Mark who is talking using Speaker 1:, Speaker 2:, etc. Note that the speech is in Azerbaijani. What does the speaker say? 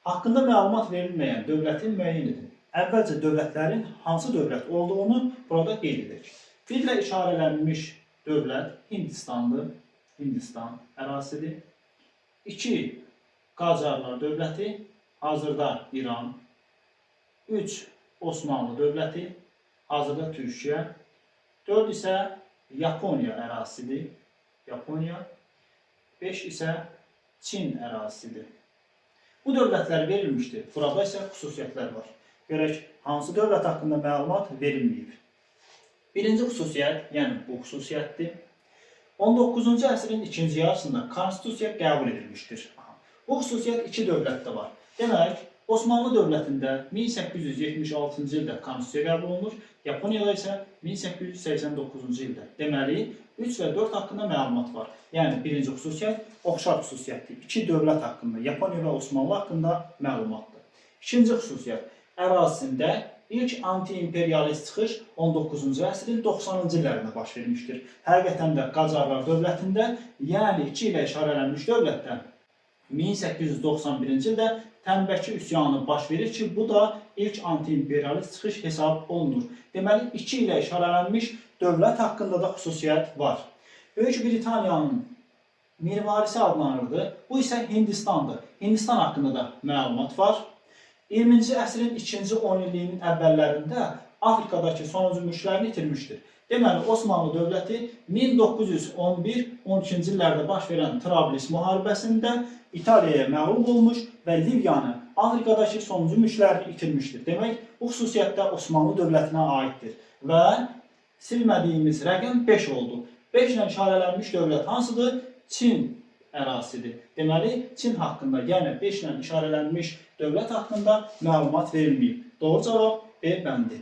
Speaker 1: Haqqında məlumat verilməyən dövlətin müəyyən edin. Əvvəlcə dövlətlərin hansı dövlət olduğunu burada qeyd edirik. Birlə işarələnmiş dövlət Hindistandır. Hindistan ərazisidir. 2. Qacarlar dövləti, hazırda İran. 3. Osmanlı dövləti, hazırda Türkiyə. 4 isə Yaponiya ərazisidir. Yaponiya. 5 isə Çin ərazisidir. Bu dövlətlər verilmişdir. Burada isə xüsusiyyətlər var. Görək, hansı dövlət haqqında məlumat verilməyib. Birinci xüsusiyyət, yəni bu xüsusiyyətdir. 19-cu əsrin ikinci yarısında konstitusiya qəbul edilmişdir. Bu xüsusiyyət iki dövlətdə var. Demək, Osmanlı dövlətində 1876-cı ildə konstitusiya qəbul olunur, Yaponiyada isə 1889-cu ildə. Deməli, 3 və 4 haqqında məlumat var. Yəni, birinci xüsusiyyət oxşar xüsusiyyətdir. İki dövlət haqqında, Yaponiya və Osmanlı haqqında məlumatdır. İkinci xüsusiyyət, ərazisində ilk anti-imperialist çıxış 19-cu əsrin 90-cı illərində baş vermişdir. Həqiqətən də Qacarlar dövlətində, yəni 2 ilə işarələnmiş dövlətdən 1891-ci ildə Tənbəki üsyanı baş verir ki, bu da ilk anti-imperialist çıxış hesab olunur. Deməli, 2 ilə işarələnmiş dövlət haqqında da xüsusiyyət var. Böyük Britaniyanın mirvarisi adlanırdı. Bu isə Hindistandır. Hindistan haqqında da məlumat var. 20-ci əsrin ikinci 10 illiyinin əvvəllərində Afrikadakı sonuncu mülklərini itirmişdir. Deməli, Osmanlı dövləti 1911-12-ci illərdə baş verən Trablis müharibəsində İtaliyaya məğlub olmuş və Liviyanı, Afrikadakı sonuncu mülklərini itirmişdir. Demək, bu xüsusiyyət də Osmanlı dövlətinə aiddir. Və silmədiyimiz rəqəm 5 oldu. 5 ilə işarələnmiş dövlət hansıdır? Çin ərazisidir. Deməli, Çin haqqında, yəni 5 ilə işarələnmiş dövlət haqqında məlumat verilməyib. Doğru cavab B bəndi.